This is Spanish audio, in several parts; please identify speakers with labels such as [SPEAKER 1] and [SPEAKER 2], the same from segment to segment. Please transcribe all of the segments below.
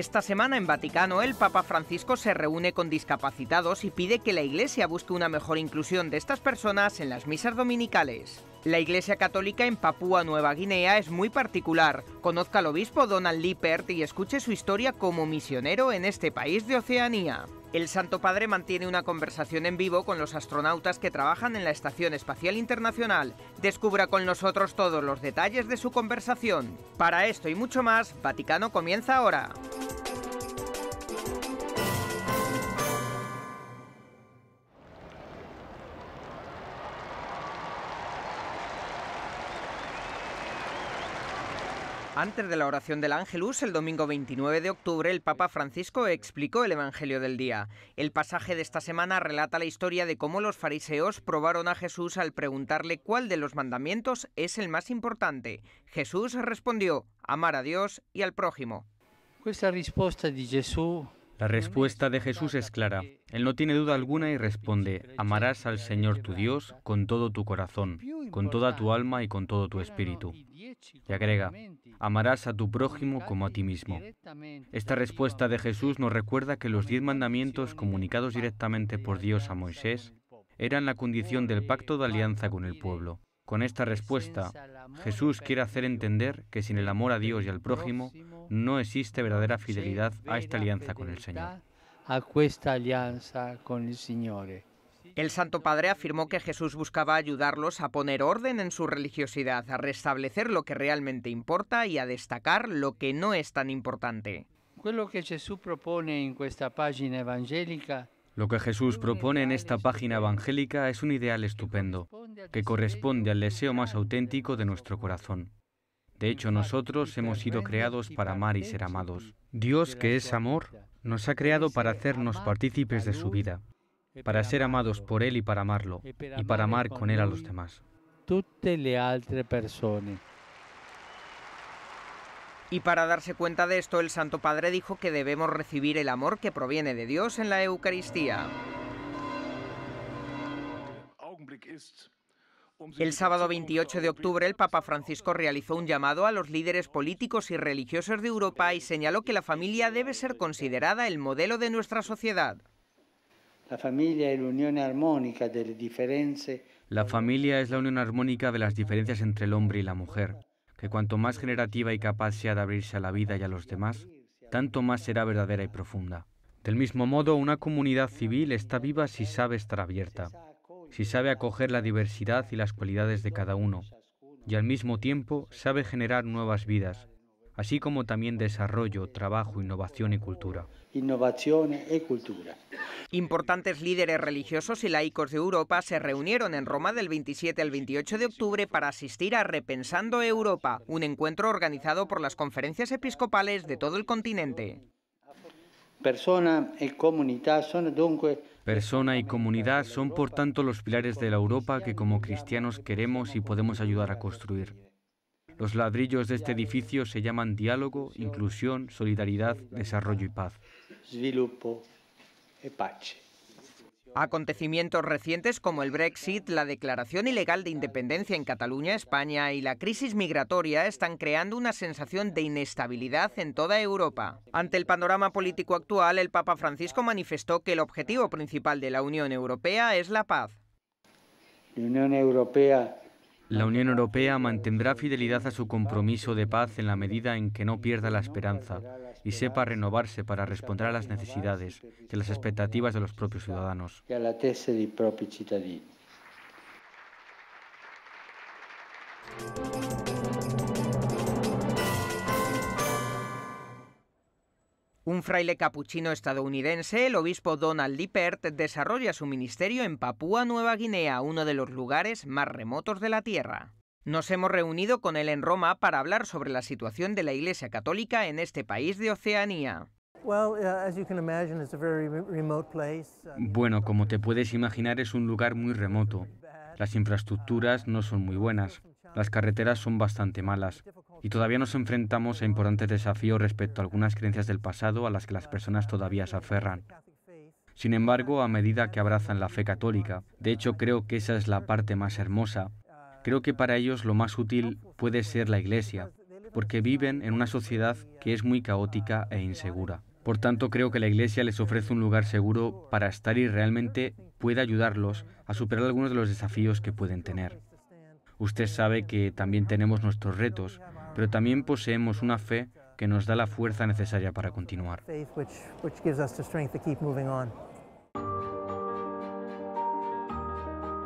[SPEAKER 1] Esta semana en Vaticano el Papa Francisco se reúne con discapacitados y pide que la Iglesia busque una mejor inclusión de estas personas en las misas dominicales. La Iglesia Católica en Papúa Nueva Guinea es muy particular. Conozca al obispo Donald Lippert y escuche su historia como misionero en este país de Oceanía. El Santo Padre mantiene una conversación en vivo con los astronautas que trabajan en la Estación Espacial Internacional. Descubra con nosotros todos los detalles de su conversación. Para esto y mucho más, Vaticano comienza ahora. Antes de la oración del Ángelus, el domingo 29 de octubre, el Papa Francisco explicó el Evangelio del día. El pasaje de esta semana relata la historia de cómo los fariseos probaron a Jesús al preguntarle cuál de los mandamientos es el más importante. Jesús respondió: amar a Dios y al prójimo.
[SPEAKER 2] La respuesta de Jesús es clara. Él no tiene duda alguna y responde: amarás al Señor tu Dios con todo tu corazón, con toda tu alma y con todo tu espíritu. Y agrega: amarás a tu prójimo como a ti mismo. Esta respuesta de Jesús nos recuerda que los 10 mandamientos comunicados directamente por Dios a Moisés eran la condición del pacto de alianza con el pueblo. Con esta respuesta, Jesús quiere hacer entender que sin el amor a Dios y al prójimo no existe verdadera fidelidad a esta alianza con el Señor.
[SPEAKER 1] El Santo Padre afirmó que Jesús buscaba ayudarlos a poner orden en su religiosidad, a restablecer lo que realmente importa y a destacar lo que no es tan importante.
[SPEAKER 2] Lo que Jesús propone en esta página evangélica es un ideal estupendo, que corresponde al deseo más auténtico de nuestro corazón. De hecho, nosotros hemos sido creados para amar y ser amados. Dios, que es amor, nos ha creado para hacernos partícipes de su vida, para ser amados por Él y para amarlo, y para amar con Él a los demás.
[SPEAKER 1] Y para darse cuenta de esto, el Santo Padre dijo que debemos recibir el amor que proviene de Dios en la Eucaristía. El sábado 28 de octubre, el Papa Francisco realizó un llamado a los líderes políticos y religiosos de Europa y señaló que la familia debe ser considerada el modelo de nuestra sociedad.
[SPEAKER 2] La familia es la unión armónica de las diferencias entre el hombre y la mujer, que cuanto más generativa y capaz sea de abrirse a la vida y a los demás, tanto más será verdadera y profunda. Del mismo modo, una comunidad civil está viva si sabe estar abierta, si sabe acoger la diversidad y las cualidades de cada uno, y al mismo tiempo sabe generar nuevas vidas, así como también desarrollo, trabajo, innovación y cultura.
[SPEAKER 1] Importantes líderes religiosos y laicos de Europa se reunieron en Roma del 27 al 28 de octubre para asistir a Repensando Europa, un encuentro organizado por las conferencias episcopales de todo el continente.
[SPEAKER 2] Persona y comunidad son por tanto los pilares de la Europa que como cristianos queremos y podemos ayudar a construir. Los ladrillos de este edificio se llaman diálogo, inclusión, solidaridad, desarrollo y paz.
[SPEAKER 1] Acontecimientos recientes como el Brexit, la declaración ilegal de independencia en Cataluña, España y la crisis migratoria están creando una sensación de inestabilidad en toda Europa. Ante el panorama político actual, el Papa Francisco manifestó que el objetivo principal de la Unión Europea es la paz.
[SPEAKER 2] La Unión Europea mantendrá fidelidad a su compromiso de paz en la medida en que no pierda la esperanza y sepa renovarse para responder a las necesidades y a las expectativas de los propios ciudadanos.
[SPEAKER 1] Un fraile capuchino estadounidense, el obispo Donald Lippert, desarrolla su ministerio en Papúa Nueva Guinea, uno de los lugares más remotos de la Tierra. Nos hemos reunido con él en Roma para hablar sobre la situación de la Iglesia Católica en este país de Oceanía.
[SPEAKER 2] Bueno, como te puedes imaginar, es un lugar muy remoto. Las infraestructuras no son muy buenas, las carreteras son bastante malas y todavía nos enfrentamos a importantes desafíos respecto a algunas creencias del pasado a las que las personas todavía se aferran. Sin embargo, a medida que abrazan la fe católica, de hecho creo que esa es la parte más hermosa, creo que para ellos lo más útil puede ser la Iglesia, porque viven en una sociedad que es muy caótica e insegura. Por tanto, creo que la Iglesia les ofrece un lugar seguro para estar y realmente puede ayudarlos a superar algunos de los desafíos que pueden tener. Usted sabe que también tenemos nuestros retos, pero también poseemos una fe que nos da la fuerza necesaria para continuar.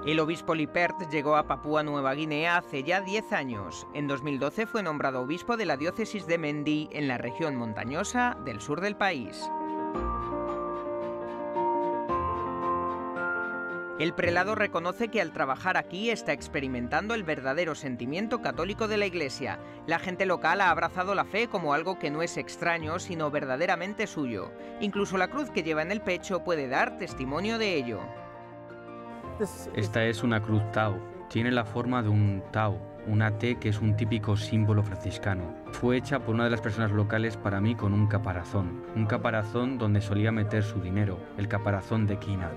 [SPEAKER 1] El obispo Lippert llegó a Papúa Nueva Guinea hace ya 10 años. En 2012 fue nombrado obispo de la diócesis de Mendi, en la región montañosa del sur del país. El prelado reconoce que al trabajar aquí está experimentando el verdadero sentimiento católico de la Iglesia. La gente local ha abrazado la fe como algo que no es extraño, sino verdaderamente suyo. Incluso la cruz que lleva en el pecho puede dar testimonio de ello.
[SPEAKER 2] Esta es una cruz Tao. Tiene la forma de un Tao, una T que es un típico símbolo franciscano. Fue hecha por una de las personas locales para mí con un caparazón donde solía meter su dinero, el caparazón de quina.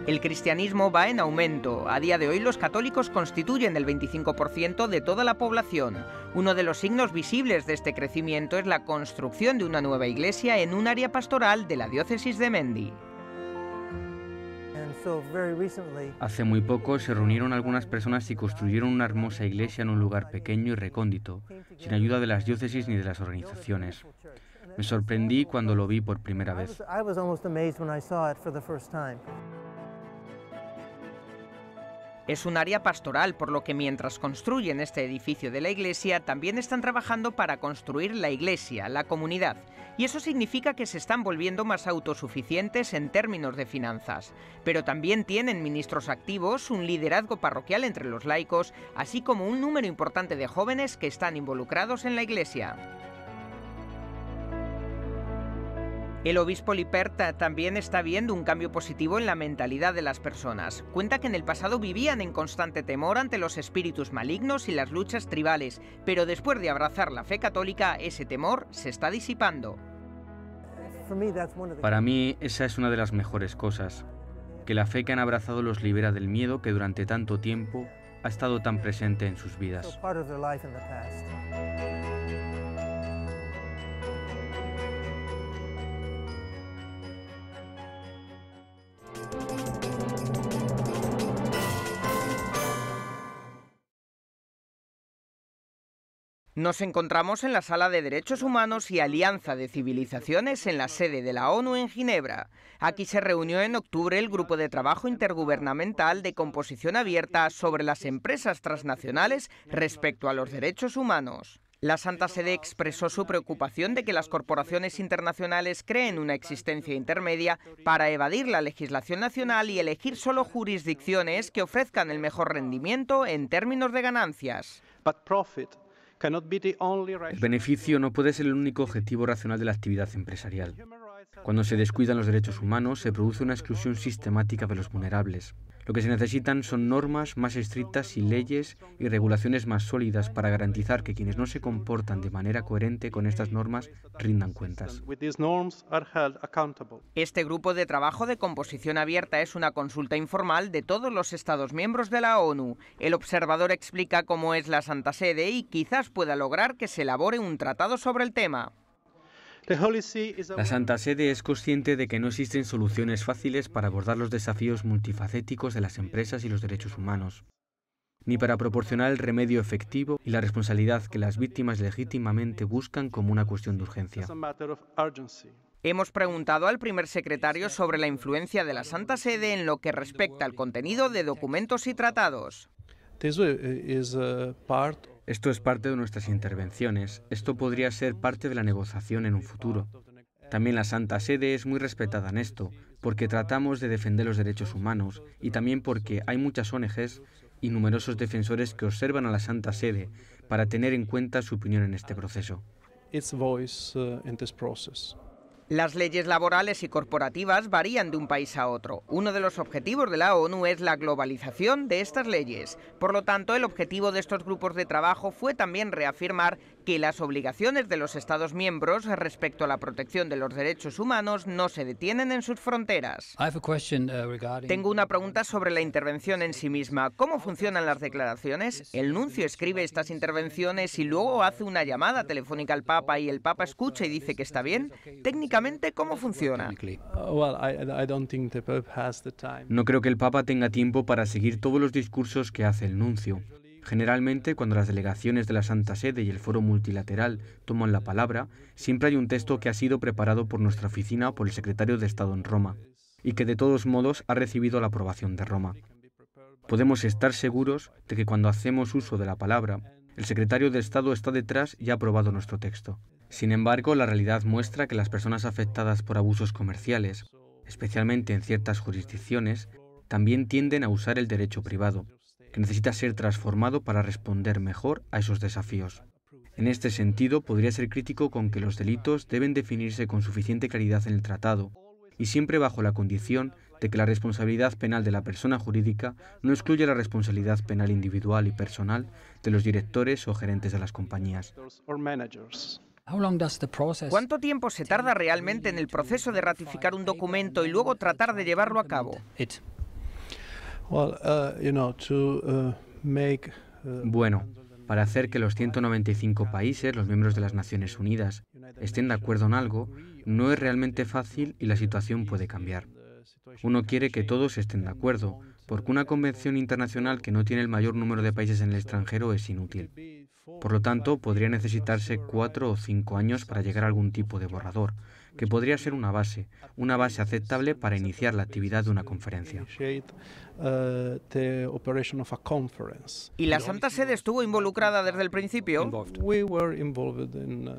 [SPEAKER 1] El cristianismo va en aumento. A día de hoy los católicos constituyen el 25% de toda la población. Uno de los signos visibles de este crecimiento es la construcción de una nueva iglesia en un área pastoral de la diócesis de Mendi.
[SPEAKER 2] Hace muy poco se reunieron algunas personas y construyeron una hermosa iglesia en un lugar pequeño y recóndito, sin ayuda de las diócesis ni de las organizaciones. Me sorprendí cuando lo vi por primera vez.
[SPEAKER 1] Es un área pastoral, por lo que mientras construyen este edificio de la iglesia, también están trabajando para construir la iglesia, la comunidad. Y eso significa que se están volviendo más autosuficientes en términos de finanzas. Pero también tienen ministros activos, un liderazgo parroquial entre los laicos, así como un número importante de jóvenes que están involucrados en la iglesia. El obispo Lippert también está viendo un cambio positivo en la mentalidad de las personas. Cuenta que en el pasado vivían en constante temor ante los espíritus malignos y las luchas tribales, pero después de abrazar la fe católica, ese temor se está disipando.
[SPEAKER 2] Para mí, esa es una de las mejores cosas, que la fe que han abrazado los libera del miedo que durante tanto tiempo ha estado tan presente en sus vidas.
[SPEAKER 1] Nos encontramos en la Sala de Derechos Humanos y Alianza de Civilizaciones en la sede de la ONU en Ginebra. Aquí se reunió en octubre el Grupo de Trabajo Intergubernamental de Composición Abierta sobre las empresas transnacionales respecto a los derechos humanos. La Santa Sede expresó su preocupación de que las corporaciones internacionales creen una existencia intermedia para evadir la legislación nacional y elegir solo jurisdicciones que ofrezcan el mejor rendimiento en términos de ganancias.
[SPEAKER 2] El beneficio no puede ser el único objetivo racional de la actividad empresarial. Cuando se descuidan los derechos humanos, se produce una exclusión sistemática de los vulnerables. Lo que se necesitan son normas más estrictas y leyes y regulaciones más sólidas para garantizar que quienes no se comportan de manera coherente con estas normas rindan cuentas.
[SPEAKER 1] Este grupo de trabajo de composición abierta es una consulta informal de todos los Estados miembros de la ONU. El observador explica cómo es la Santa Sede y quizás pueda lograr que se elabore un tratado sobre el tema.
[SPEAKER 2] La Santa Sede es consciente de que no existen soluciones fáciles para abordar los desafíos multifacéticos de las empresas y los derechos humanos, ni para proporcionar el remedio efectivo y la responsabilidad que las víctimas legítimamente buscan como una cuestión de urgencia.
[SPEAKER 1] Hemos preguntado al primer secretario sobre la influencia de la Santa Sede en lo que respecta al contenido de documentos y tratados.
[SPEAKER 2] Esto es parte de nuestras intervenciones. Esto podría ser parte de la negociación en un futuro. También la Santa Sede es muy respetada en esto, porque tratamos de defender los derechos humanos y también porque hay muchas ONGs y numerosos defensores que observan a la Santa Sede para tener en cuenta su opinión en este proceso.
[SPEAKER 1] Las leyes laborales y corporativas varían de un país a otro. Uno de los objetivos de la ONU es la globalización de estas leyes. Por lo tanto, el objetivo de estos grupos de trabajo fue también reafirmar que las obligaciones de los Estados miembros respecto a la protección de los derechos humanos no se detienen en sus fronteras. Tengo una pregunta sobre la intervención en sí misma. ¿Cómo funcionan las declaraciones? El nuncio escribe estas intervenciones y luego hace una llamada telefónica al Papa y el Papa escucha y dice que está bien. Técnicamente, ¿cómo funciona?
[SPEAKER 2] No creo que el Papa tenga tiempo para seguir todos los discursos que hace el nuncio. Generalmente, cuando las delegaciones de la Santa Sede y el Foro Multilateral toman la palabra, siempre hay un texto que ha sido preparado por nuestra oficina o por el secretario de Estado en Roma, y que de todos modos ha recibido la aprobación de Roma. Podemos estar seguros de que cuando hacemos uso de la palabra, el secretario de Estado está detrás y ha aprobado nuestro texto. Sin embargo, la realidad muestra que las personas afectadas por abusos comerciales, especialmente en ciertas jurisdicciones, también tienden a usar el derecho privado, que necesita ser transformado para responder mejor a esos desafíos. En este sentido, podría ser crítico con que los delitos deben definirse con suficiente claridad en el tratado, y siempre bajo la condición de que la responsabilidad penal de la persona jurídica no excluye la responsabilidad penal individual y personal de los directores o gerentes de las compañías.
[SPEAKER 1] ¿Cuánto tiempo se tarda realmente en el proceso de ratificar un documento y luego tratar de llevarlo a cabo?
[SPEAKER 2] Bueno, para hacer que los 195 países, los miembros de las Naciones Unidas, estén de acuerdo en algo, no es realmente fácil y la situación puede cambiar. Uno quiere que todos estén de acuerdo, porque una convención internacional que no tiene el mayor número de países en el extranjero es inútil. Por lo tanto, podría necesitarse 4 o 5 años para llegar a algún tipo de borrador, que podría ser una base aceptable para iniciar la actividad de una conferencia.
[SPEAKER 1] ¿Y la Santa Sede estuvo involucrada desde el principio?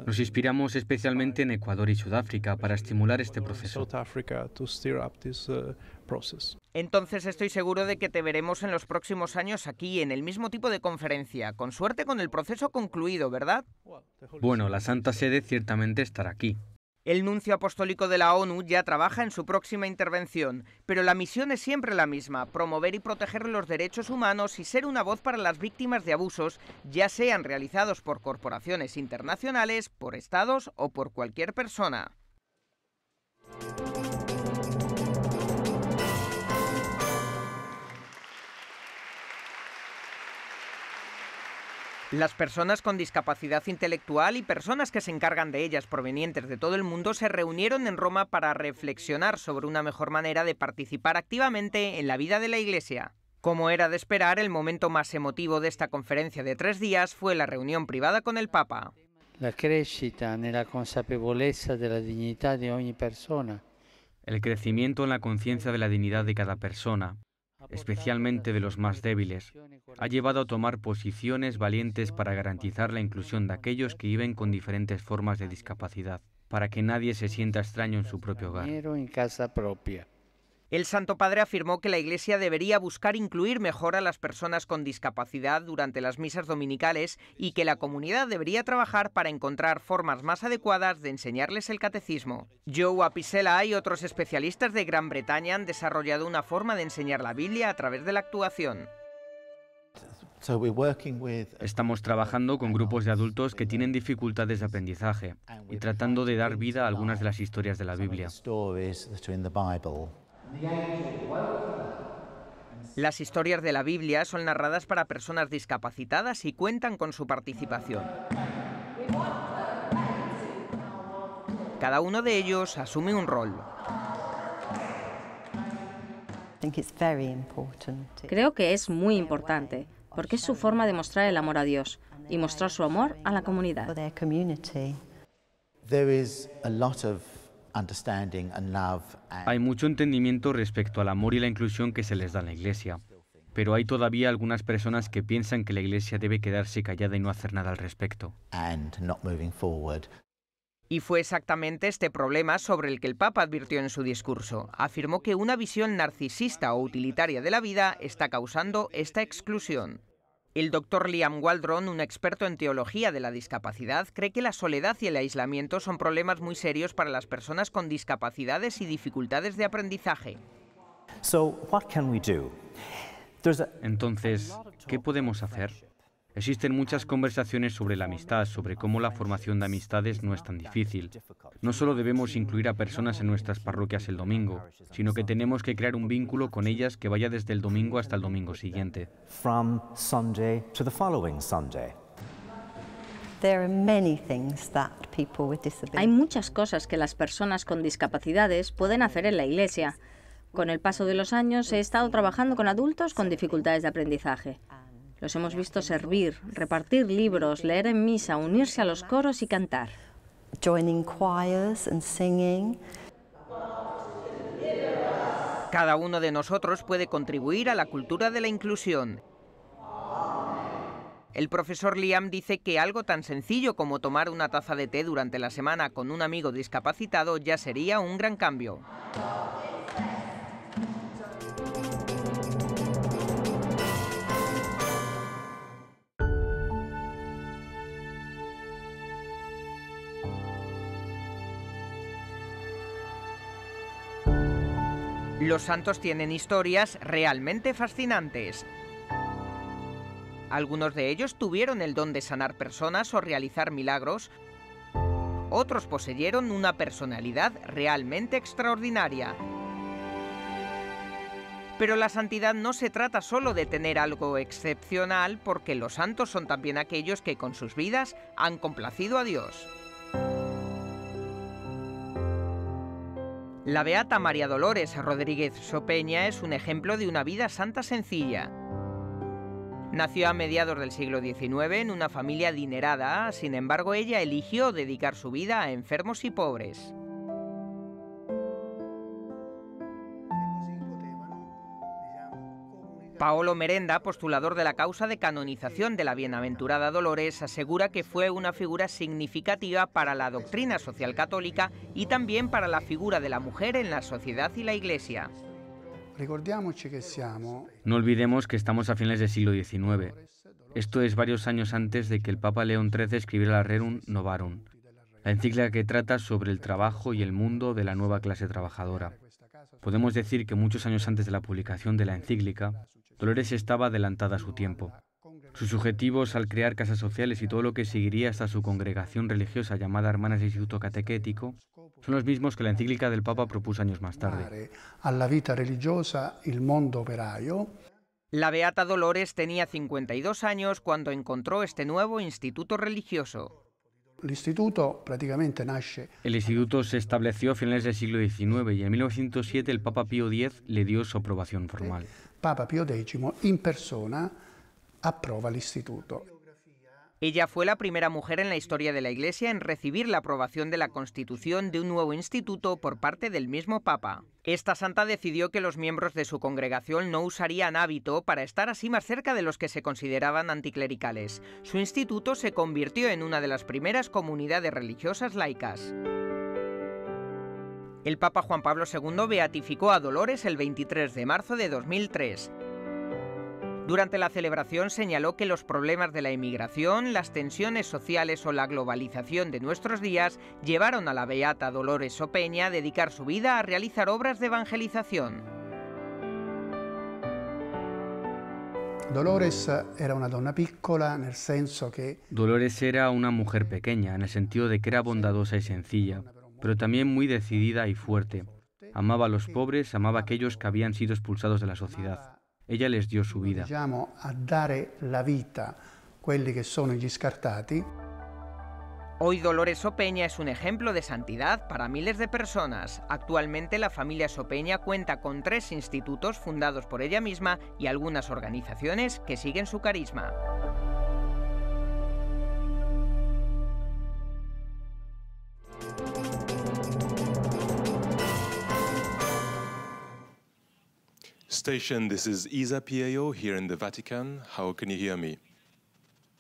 [SPEAKER 2] Nos inspiramos especialmente en Ecuador y Sudáfrica para estimular este proceso.
[SPEAKER 1] Entonces estoy seguro de que te veremos en los próximos años aquí, en el mismo tipo de conferencia, con suerte con el proceso concluido, ¿verdad?
[SPEAKER 2] Bueno, la Santa Sede ciertamente estará aquí.
[SPEAKER 1] El nuncio apostólico de la ONU ya trabaja en su próxima intervención, pero la misión es siempre la misma: promover y proteger los derechos humanos y ser una voz para las víctimas de abusos, ya sean realizados por corporaciones internacionales, por estados o por cualquier persona. Las personas con discapacidad intelectual y personas que se encargan de ellas provenientes de todo el mundo se reunieron en Roma para reflexionar sobre una mejor manera de participar activamente en la vida de la Iglesia. Como era de esperar, el momento más emotivo de esta conferencia de 3 días fue la reunión privada con el Papa.
[SPEAKER 3] La crescita nella consapevolezza della dignità di ogni persona.
[SPEAKER 2] El crecimiento en la conciencia de la dignidad de cada persona, especialmente de los más débiles, ha llevado a tomar posiciones valientes para garantizar la inclusión de aquellos que viven con diferentes formas de discapacidad, para que nadie se sienta extraño en su propio hogar.
[SPEAKER 1] El Santo Padre afirmó que la Iglesia debería buscar incluir mejor a las personas con discapacidad durante las misas dominicales y que la comunidad debería trabajar para encontrar formas más adecuadas de enseñarles el catecismo. Joe Apicella y otros especialistas de Gran Bretaña han desarrollado una forma de enseñar la Biblia a través de la actuación.
[SPEAKER 2] Estamos trabajando con grupos de adultos que tienen dificultades de aprendizaje y tratando de dar vida a algunas de las historias de la Biblia.
[SPEAKER 1] Las historias de la Biblia son narradas para personas discapacitadas y cuentan con su participación. Cada uno de ellos asume un rol.
[SPEAKER 4] Creo que es muy importante, porque es su forma de mostrar el amor a Dios y mostrar su amor a la comunidad.
[SPEAKER 2] Hay mucho entendimiento respecto al amor y la inclusión que se les da en la Iglesia, pero hay todavía algunas personas que piensan que la Iglesia debe quedarse callada y no hacer nada al respecto.
[SPEAKER 1] Y fue exactamente este problema sobre el que el Papa advirtió en su discurso. Afirmó que una visión narcisista o utilitaria de la vida está causando esta exclusión. El doctor Liam Waldron, un experto en teología de la discapacidad, cree que la soledad y el aislamiento son problemas muy serios para las personas con discapacidades y dificultades de aprendizaje.
[SPEAKER 2] Entonces, ¿qué podemos hacer? Existen muchas conversaciones sobre la amistad, sobre cómo la formación de amistades no es tan difícil. No solo debemos incluir a personas en nuestras parroquias el domingo, sino que tenemos que crear un vínculo con ellas que vaya desde el domingo hasta el domingo siguiente.
[SPEAKER 5] From Sunday to the following Sunday.
[SPEAKER 4] Hay muchas cosas que las personas con discapacidades pueden hacer en la Iglesia. Con el paso de los años he estado trabajando con adultos con dificultades de aprendizaje. Los hemos visto servir, repartir libros, leer en misa, unirse a los coros y cantar.
[SPEAKER 6] Joining choirs and singing.
[SPEAKER 1] Cada uno de nosotros puede contribuir a la cultura de la inclusión. El profesor Liam dice que algo tan sencillo como tomar una taza de té durante la semana con un amigo discapacitado ya sería un gran cambio. Los santos tienen historias realmente fascinantes. Algunos de ellos tuvieron el don de sanar personas o realizar milagros. Otros poseyeron una personalidad realmente extraordinaria. Pero la santidad no se trata solo de tener algo excepcional, porque los santos son también aquellos que con sus vidas han complacido a Dios. La beata María Dolores Rodríguez Sopeña es un ejemplo de una vida santa sencilla. Nació a mediados del siglo XIX en una familia adinerada, sin embargo ella eligió dedicar su vida a enfermos y pobres. Paolo Merenda, postulador de la causa de canonización de la bienaventurada Dolores, asegura que fue una figura significativa para la doctrina social católica y también para la figura de la mujer en la sociedad y la Iglesia.
[SPEAKER 2] No olvidemos que estamos a finales del siglo XIX. Esto es varios años antes de que el Papa León XIII escribiera la Rerum Novarum, la encíclica que trata sobre el trabajo y el mundo de la nueva clase trabajadora. Podemos decir que muchos años antes de la publicación de la encíclica, Dolores estaba adelantada a su tiempo. Sus objetivos al crear casas sociales y todo lo que seguiría hasta su congregación religiosa llamada Hermanas de Instituto Catequético son los mismos que la encíclica del Papa propuso años más tarde.
[SPEAKER 1] La beata Dolores tenía 52 años cuando encontró este nuevo instituto religioso.
[SPEAKER 2] El instituto se estableció a finales del siglo XIX y en 1907 el Papa Pío X le dio su aprobación formal.
[SPEAKER 7] Papa Pío X en persona aprueba el instituto.
[SPEAKER 1] Ella fue la primera mujer en la historia de la Iglesia en recibir la aprobación de la constitución de un nuevo instituto por parte del mismo Papa. Esta santa decidió que los miembros de su congregación no usarían hábito para estar así más cerca de los que se consideraban anticlericales. Su instituto se convirtió en una de las primeras comunidades religiosas laicas. El Papa Juan Pablo II beatificó a Dolores el 23 de marzo de 2003. Durante la celebración señaló que los problemas de la emigración, las tensiones sociales o la globalización de nuestros días llevaron a la beata Dolores Sopeña a dedicar su vida a realizar obras de evangelización.
[SPEAKER 7] Dolores era una donna piccola nel senso que
[SPEAKER 2] Dolores era una mujer pequeña, en el sentido de que era bondadosa y sencilla, pero también muy decidida y fuerte. Amaba a los pobres, amaba a aquellos que habían sido expulsados de la sociedad. Ella les dio su vida.
[SPEAKER 7] A dare la vita quelli che sono gli scartati.
[SPEAKER 1] Hoy Dolores Sopeña es un ejemplo de santidad para miles de personas. Actualmente la familia Sopeña cuenta con 3 institutos fundados por ella misma y algunas organizaciones que siguen su carisma.
[SPEAKER 8] Station, this is Isa PAO here in the Vatican. How can you hear me?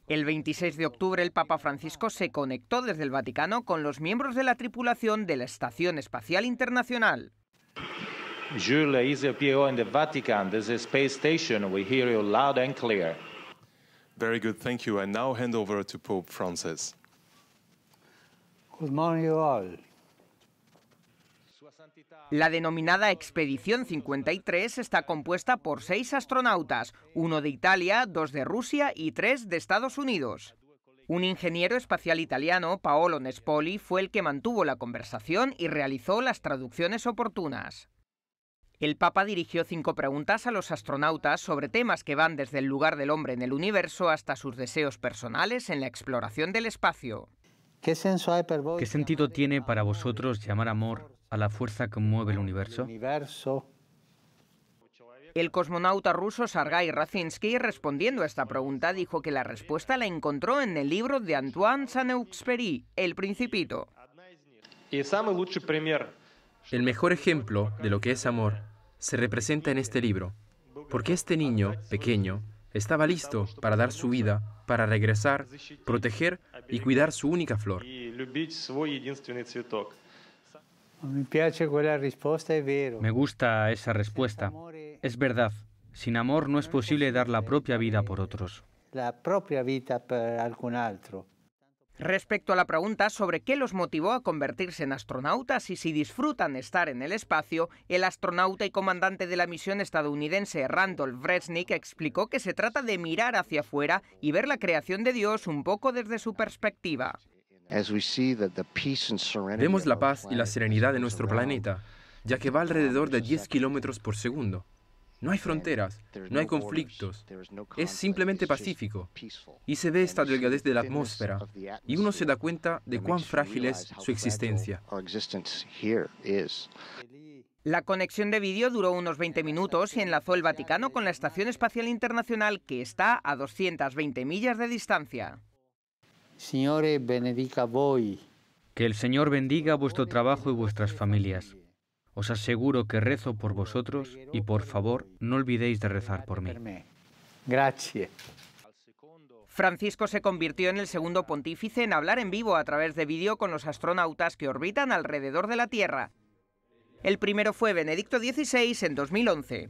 [SPEAKER 1] El 26 de octubre el Papa Francisco se conectó desde el Vaticano con los miembros de la tripulación de la Estación Espacial Internacional.
[SPEAKER 9] Jules, Isa PAO in the Vatican. This is Space Station. We hear you loud and clear.
[SPEAKER 8] Very good, thank you. I now hand over to Pope Francis.
[SPEAKER 3] Good morning, all.
[SPEAKER 9] Sua Santità
[SPEAKER 1] La denominada Expedición 53 está compuesta por 6 astronautas, 1 de Italia, 2 de Rusia y 3 de Estados Unidos. Un ingeniero espacial italiano, Paolo Nespoli, fue el que mantuvo la conversación y realizó las traducciones oportunas. El Papa dirigió 5 preguntas a los astronautas sobre temas que van desde el lugar del hombre en el universo hasta sus deseos personales en la exploración del espacio.
[SPEAKER 2] ¿Qué sentido tiene para vosotros llamar amor a la fuerza que mueve el universo?
[SPEAKER 1] El cosmonauta ruso Sergei Razinsky, respondiendo a esta pregunta, dijo que la respuesta la encontró en el libro de Antoine Saint-Exupéry, El Principito.
[SPEAKER 10] El mejor ejemplo de lo que es amor se representa en este libro, porque este niño pequeño estaba listo para dar su vida, para regresar, proteger y cuidar su única flor.
[SPEAKER 2] Me gusta esa respuesta. Es verdad, sin amor no es posible dar la propia vida por otros.
[SPEAKER 1] Respecto a la pregunta sobre qué los motivó a convertirse en astronautas y si disfrutan estar en el espacio, el astronauta y comandante de la misión estadounidense Randolph Resnick explicó que se trata de mirar hacia afuera y ver la creación de Dios un poco desde su perspectiva.
[SPEAKER 10] Vemos la paz y la serenidad de nuestro planeta, ya que va alrededor de 10 kilómetros por segundo. No hay fronteras, no hay conflictos, es simplemente pacífico. Y se ve esta delgadez de la atmósfera, y uno se da cuenta de cuán frágil es su existencia.
[SPEAKER 1] La conexión de vídeo duró unos 20 minutos y enlazó el Vaticano con la Estación Espacial Internacional, que está a 220 millas de distancia.
[SPEAKER 3] Signore benedica voi.
[SPEAKER 2] Que el Señor bendiga vuestro trabajo y vuestras familias. Os aseguro que rezo por vosotros y por favor no olvidéis de rezar por mí.
[SPEAKER 3] Gracias.
[SPEAKER 1] Francisco se convirtió en el segundo pontífice en hablar en vivo a través de vídeo con los astronautas que orbitan alrededor de la Tierra. El primero fue Benedicto XVI en 2011.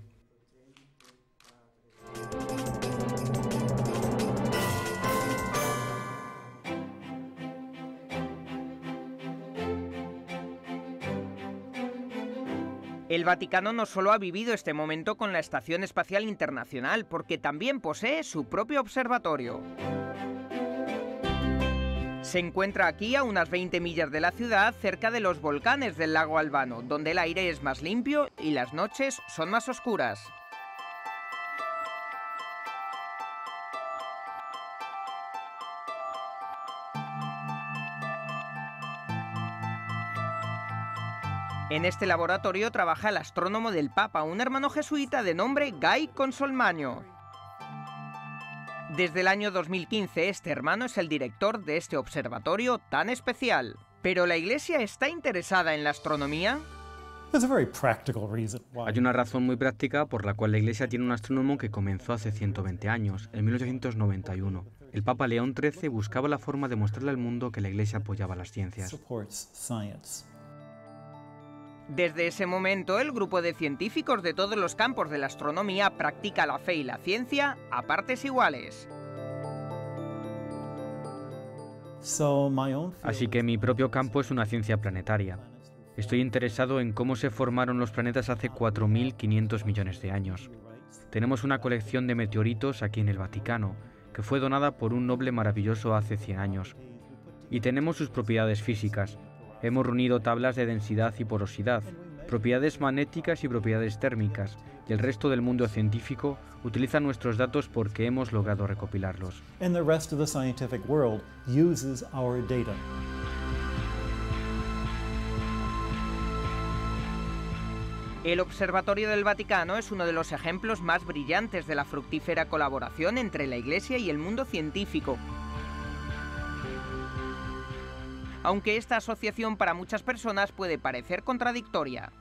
[SPEAKER 1] El Vaticano no solo ha vivido este momento con la Estación Espacial Internacional, porque también posee su propio observatorio. Se encuentra aquí a unas 20 millas de la ciudad, cerca de los volcanes del lago Albano, donde el aire es más limpio y las noches son más oscuras. En este laboratorio trabaja el astrónomo del Papa, un hermano jesuita de nombre Guy Consolmagno. Desde el año 2015, este hermano es el director de este observatorio tan especial. ¿Pero la Iglesia está interesada en la astronomía?
[SPEAKER 2] Hay una razón muy práctica por la cual la Iglesia tiene un astrónomo que comenzó hace 120 años, en 1891. El Papa León XIII buscaba la forma de mostrarle al mundo que la Iglesia apoyaba las ciencias.
[SPEAKER 1] Desde ese momento, el grupo de científicos de todos los campos de la astronomía practica la fe y la ciencia a partes iguales.
[SPEAKER 2] Así que mi propio campo es una ciencia planetaria. Estoy interesado en cómo se formaron los planetas hace 4.500 millones de años. Tenemos una colección de meteoritos aquí en el Vaticano, que fue donada por un noble maravilloso hace 100 años. Y tenemos sus propiedades físicas. Hemos reunido tablas de densidad y porosidad, propiedades magnéticas y propiedades térmicas, y el resto del mundo científico utiliza nuestros datos porque hemos logrado recopilarlos.
[SPEAKER 1] El Observatorio del Vaticano es uno de los ejemplos más brillantes de la fructífera colaboración entre la Iglesia y el mundo científico. Aunque esta asociación para muchas personas puede parecer contradictoria.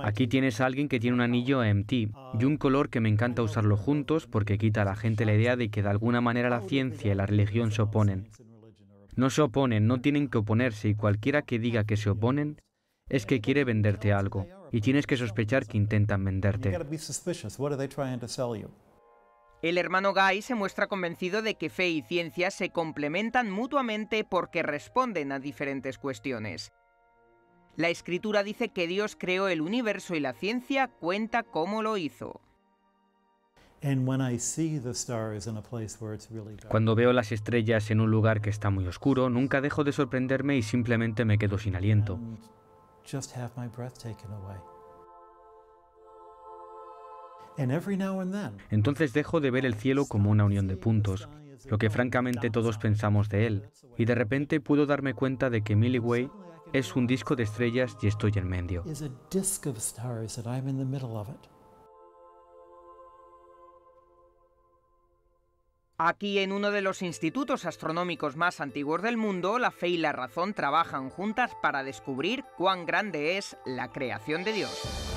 [SPEAKER 2] Aquí tienes a alguien que tiene un anillo MT y un color que me encanta usarlo juntos porque quita a la gente la idea de que de alguna manera la ciencia y la religión se oponen. No se oponen, no tienen que oponerse, y cualquiera que diga que se oponen es que quiere venderte algo, y tienes que sospechar que intentan venderte.
[SPEAKER 1] El hermano Guy se muestra convencido de que fe y ciencia se complementan mutuamente porque responden a diferentes cuestiones. La Escritura dice que Dios creó el universo y la ciencia cuenta cómo lo hizo.
[SPEAKER 2] Cuando veo las estrellas en un lugar que está muy oscuro, nunca dejo de sorprenderme y simplemente me quedo sin aliento. Entonces dejo de ver el cielo como una unión de puntos, lo que francamente todos pensamos de él, y de repente puedo darme cuenta de que Milky Way es un disco de estrellas y estoy en medio.
[SPEAKER 1] Aquí, en uno de los institutos astronómicos más antiguos del mundo, la fe y la razón trabajan juntas para descubrir cuán grande es la creación de Dios.